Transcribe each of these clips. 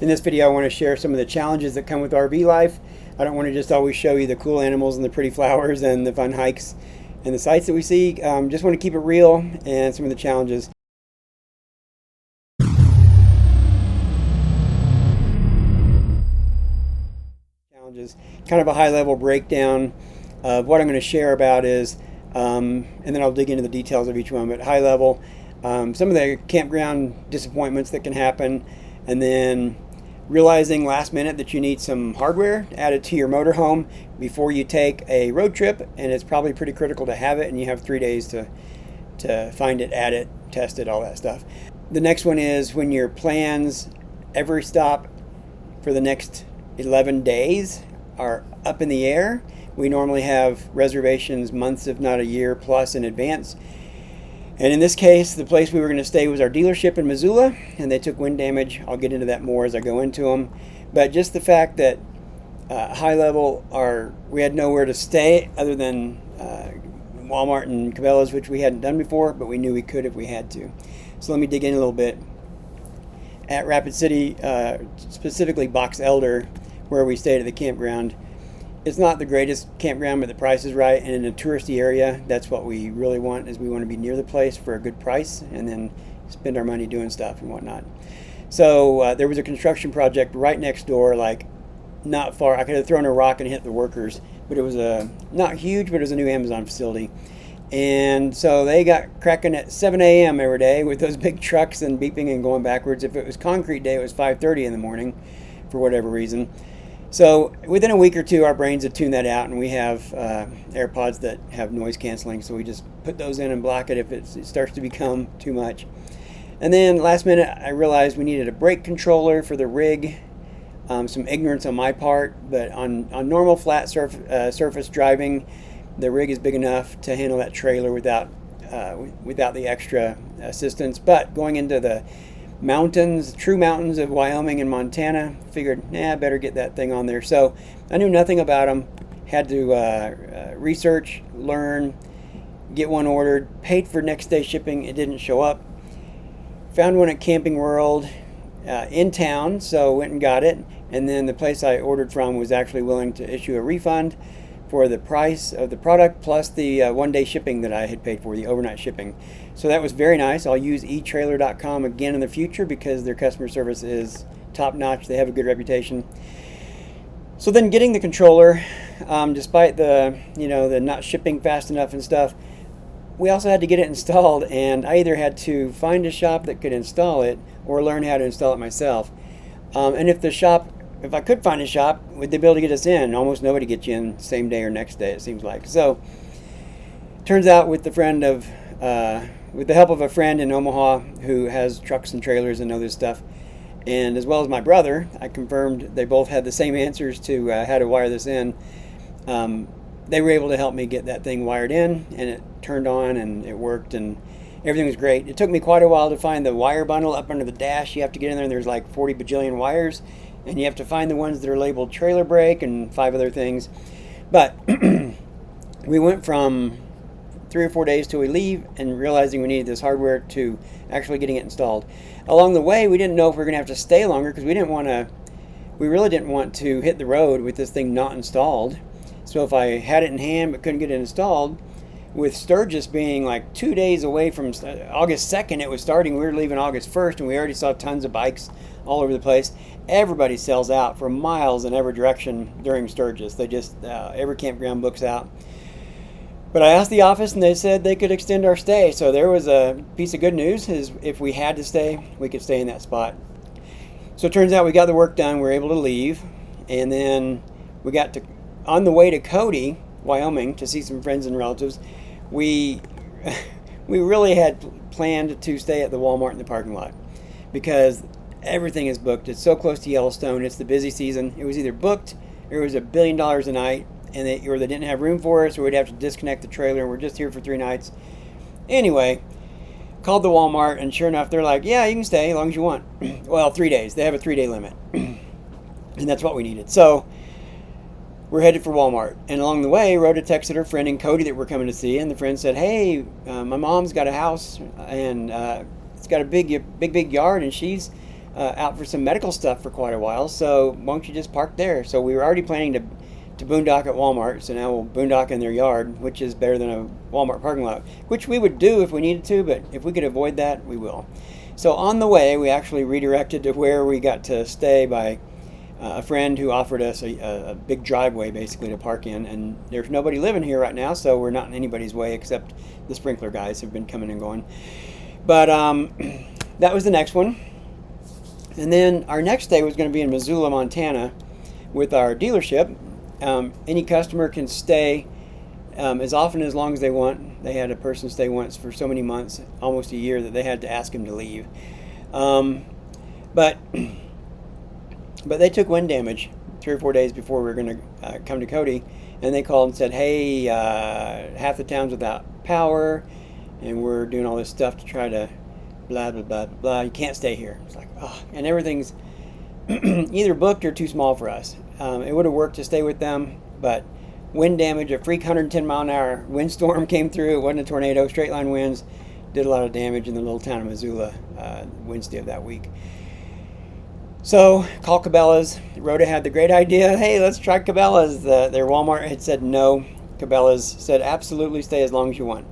In this video, I want to share some of the challenges that come with RV life. I don't want to just always show you the cool animals and the pretty flowers and the fun hikes and the sights that we see. Just want to keep it real and some of the challenges. Kind of a high-level breakdown of what I'm going to share about is, and then I'll dig into the details of each one, but high level, some of the campground disappointments that can happen, and then realizing last minute that you need some hardware added to your motorhome before you take a road trip, and it's probably pretty critical to have it, and you have 3 days to find it, add it, test it, all that stuff. The next one is when your plans every stop for the next 11 days are up in the air. We normally have reservations months, if not a year plus in advance. And in this case, the place we were going to stay was our dealership in Missoula, and they took wind damage. I'll get into that more as I go into them. But just the fact that high level, we had nowhere to stay other than Walmart and Cabela's, which we hadn't done before, but we knew we could if we had to. So let me dig in a little bit. At Rapid City, specifically Box Elder, where we stayed at the campground, it's not the greatest campground, but the price is right, and in a touristy area, that's what we really want, is we want to be near the place for a good price and then spend our money doing stuff and whatnot. So there was a construction project right next door, like not far. I could have thrown a rock and hit the workers, but it was not huge, but it was a new Amazon facility. And so they got cracking at 7 a.m. every day with those big trucks and beeping and going backwards. If it was concrete day, it was 5:30 in the morning for whatever reason. So within a week or two, our brains had tuned that out, and we have AirPods that have noise canceling, so we just put those in and block it if it starts to become too much. And then last minute, I realized we needed a brake controller for the rig. Some ignorance on my part, but on normal flat surface driving, the rig is big enough to handle that trailer without the extra assistance. But going into the mountains, true mountains of Wyoming and Montana, figured, I better get that thing on there. So I knew nothing about them, had to research, learn, get one ordered, paid for next day shipping. It didn't show up. Found one at Camping World in town, so went and got it. And then the place I ordered from was actually willing to issue a refund for the price of the product plus the one-day shipping that I had paid for, the overnight shipping. So that was very nice. I'll use eTrailer.com again in the future because their customer service is top-notch. They have a good reputation. So then getting the controller, despite the not shipping fast enough and stuff, we also had to get it installed, and I either had to find a shop that could install it or learn how to install it myself. And if I could find a shop, would they be able to get us in? Almost nobody gets you in same day or next day, it seems like. So turns out with the help of a friend in Omaha who has trucks and trailers and know this stuff, and as well as my brother, I confirmed they both had the same answers to how to wire this in. They were able to help me get that thing wired in, and it turned on and it worked and everything was great. It took me quite a while to find the wire bundle up under the dash. You have to get in there and there's like 40 bajillion wires, and you have to find the ones that are labeled trailer brake and 5 other things. But we went from 3 or 4 days till we leave and realizing we needed this hardware to actually getting it installed. Along the way, we didn't know if we were going to have to stay longer because we really didn't want to hit the road with this thing not installed. So if I had it in hand but couldn't get it installed, with Sturgis being like 2 days away from August 2nd, it was starting. We were leaving August 1st, and we already saw tons of bikes all over the place. Everybody sells out for miles in every direction during Sturgis. They just, every campground books out. But I asked the office, and they said they could extend our stay. So there was a piece of good news, is if we had to stay, we could stay in that spot. So it turns out we got the work done. We were able to leave. And then we got on the way to Cody, Wyoming, to see some friends and relatives. We really had planned to stay at the Walmart in the parking lot because everything is booked. It's so close to Yellowstone. It's the busy season. It was either booked or it was $1 billion a night, and they didn't have room for us, or we'd have to disconnect the trailer, and we're just here for 3 nights. Anyway, called the Walmart, and sure enough, they're like, yeah, you can stay as long as you want. Well, 3 days. They have a 3-day limit, and that's what we needed. So we're headed for Walmart. And along the way, Rhoda texted her friend in Cody that we're coming to see, and the friend said, hey, my mom's got a house, and it's got a big yard, and she's out for some medical stuff for quite a while, so won't you just park there? So we were already planning to boondock at Walmart, so now we'll boondock in their yard, which is better than a Walmart parking lot, which we would do if we needed to, but if we could avoid that, we will. So on the way, we actually redirected to where we got to stay by a friend who offered us a big driveway basically to park in, and there's nobody living here right now, so we're not in anybody's way except the sprinkler guys who've been coming and going. But that was the next one. And then our next day was going to be in Missoula, Montana with our dealership. Any customer can stay as often as long as they want. They had a person stay once for so many months, almost a year, that they had to ask him to leave. But they took wind damage 3 or 4 days before we were going to come to Cody, and they called and said, hey, half the town's without power, and we're doing all this stuff to try to blah, blah, blah, blah. You can't stay here. It's like, oh, and everything's either booked or too small for us. It would have worked to stay with them, but wind damage, a freak 110-mile-an-hour windstorm came through. It wasn't a tornado, straight line winds, did a lot of damage in the little town of Missoula Wednesday of that week. So, call Cabela's. Rhoda had the great idea, hey, let's try Cabela's. Their Walmart had said no. Cabela's said, absolutely, stay as long as you want.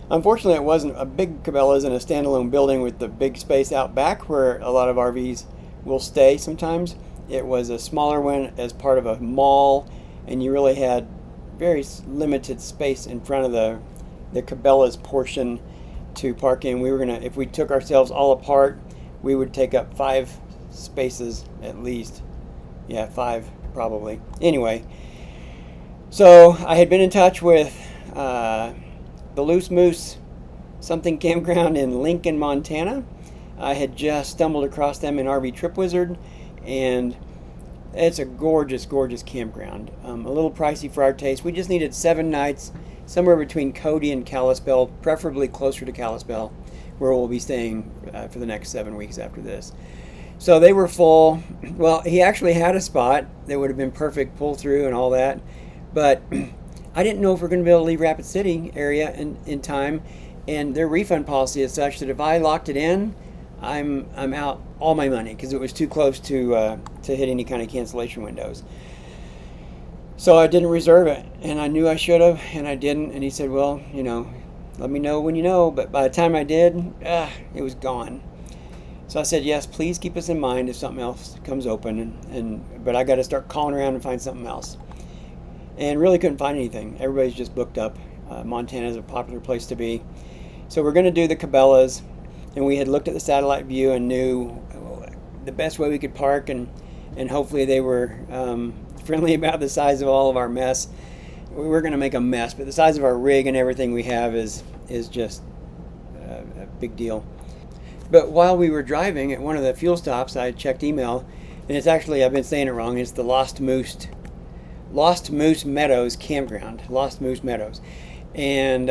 Unfortunately, it wasn't a big Cabela's in a standalone building with the big space out back where a lot of RVs will stay sometimes. It was a smaller one as part of a mall, and you really had very limited space in front of the Cabela's portion to park in. We were gonna, if we took ourselves all apart, we would take up 5 spaces at least. Yeah, 5 probably. Anyway, so I had been in touch with the Loose Moose something campground in Lincoln, Montana. I had just stumbled across them in RV Trip Wizard, and it's a gorgeous, gorgeous campground. A little pricey for our taste. We just needed 7 nights, somewhere between Cody and Kalispell, preferably closer to Kalispell, where we'll be staying for the next 7 weeks after this. So they were full. Well, he actually had a spot that would have been perfect pull through and all that, but I didn't know if we're going to be able to leave Rapid City area in time, and their refund policy is such that if I locked it in, I'm out all my money because it was too close to hit any kind of cancellation windows. So I didn't reserve it, and I knew I should have, and I didn't. And he said, well, you know, let me know when you know. But by the time I did, it was gone. So I said, yes, please keep us in mind if something else comes open, but I got to start calling around and find something else. And really couldn't find anything. Everybody's just booked up. Montana is a popular place to be. So we're going to do the Cabela's, and we had looked at the satellite view and knew the best way we could park, and hopefully they were friendly about the size of all of our mess. We were going to make a mess, but the size of our rig and everything we have is just a big deal. But while we were driving at one of the fuel stops, I checked email, and it's actually, I've been saying it wrong, it's the Lost Moose Meadows campground. Lost Moose Meadows. And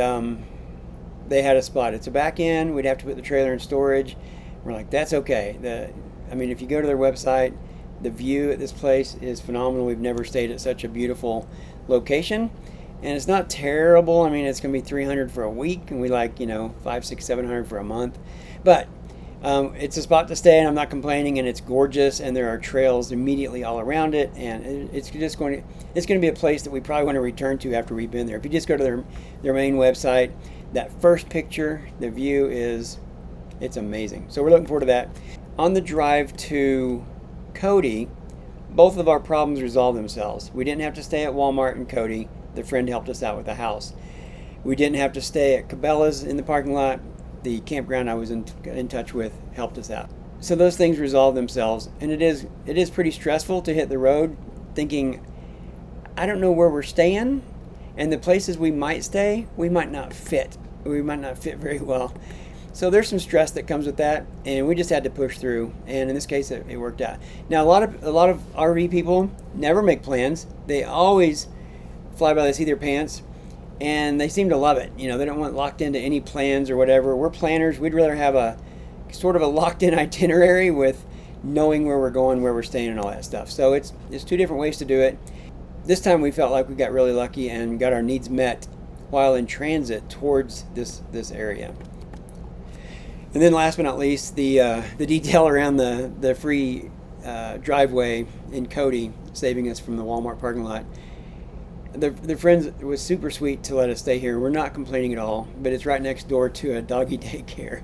they had a spot. It's a back end. We'd have to put the trailer in storage. We're like, that's okay. I mean, if you go to their website, the view at this place is phenomenal. We've never stayed at such a beautiful location. And it's not terrible. I mean, it's going to be $300 for a week, and we like, $500, $600, $700 for a month. But it's a spot to stay, and I'm not complaining, and it's gorgeous, and there are trails immediately all around it, and it's going to be a place that we probably want to return to after we've been there. If you just go to their main website, that first picture, the view it's amazing. So we're looking forward to that. On the drive to Cody, both of our problems resolved themselves. We didn't have to stay at Walmart in Cody. The friend helped us out with the house. We didn't have to stay at Cabela's in the parking lot. The campground I was in touch with helped us out. So those things resolve themselves, and it is pretty stressful to hit the road thinking, I don't know where we're staying, and the places we might stay, we might not fit. We might not fit very well. So there's some stress that comes with that, and we just had to push through, and in this case it worked out. Now a lot of RV people never make plans. They always fly by the seat of their pants. And they seem to love it. They don't want locked into any plans or whatever. We're planners. We'd rather have a sort of a locked-in itinerary with knowing where we're going, where we're staying, and all that stuff. So it's 2 different ways to do it. This time we felt like we got really lucky and got our needs met while in transit towards this area. And then last but not least, the detail around the free driveway in Cody, saving us from the Walmart parking lot. The friends was super sweet to let us stay here. We're not complaining at all, but it's right next door to a doggy daycare.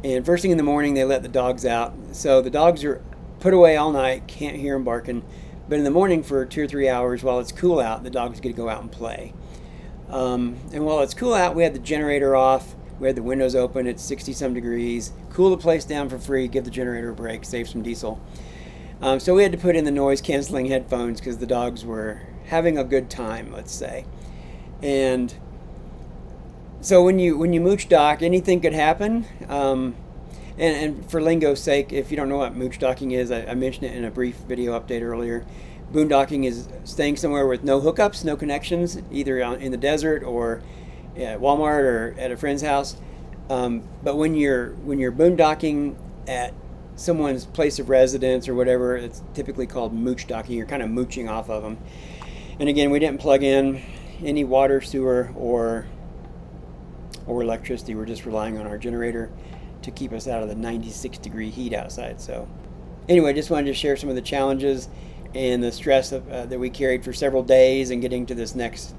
And first thing in the morning, they let the dogs out. So the dogs are put away all night, can't hear them barking. But in the morning for 2 or 3 hours, while it's cool out, the dogs get to go out and play. And while it's cool out, we had the generator off. We had the windows open at 60-some degrees. Cool the place down for free, give the generator a break, save some diesel. So we had to put in the noise-canceling headphones because the dogs were having a good time, let's say. And so when you mooch dock, anything could happen. And for lingo's sake, if you don't know what mooch docking is, I mentioned it in a brief video update earlier. Boondocking is staying somewhere with no hookups, no connections, either in the desert or at Walmart or at a friend's house. But when you're boondocking at someone's place of residence or whatever, it's typically called mooch docking. You're kind of mooching off of them. And again, we didn't plug in any water, sewer, or electricity. We're just relying on our generator to keep us out of the 96-degree heat outside. So anyway, just wanted to share some of the challenges and the stress that we carried for several days and getting to this next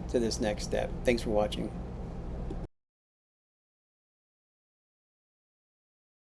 step. Thanks for watching.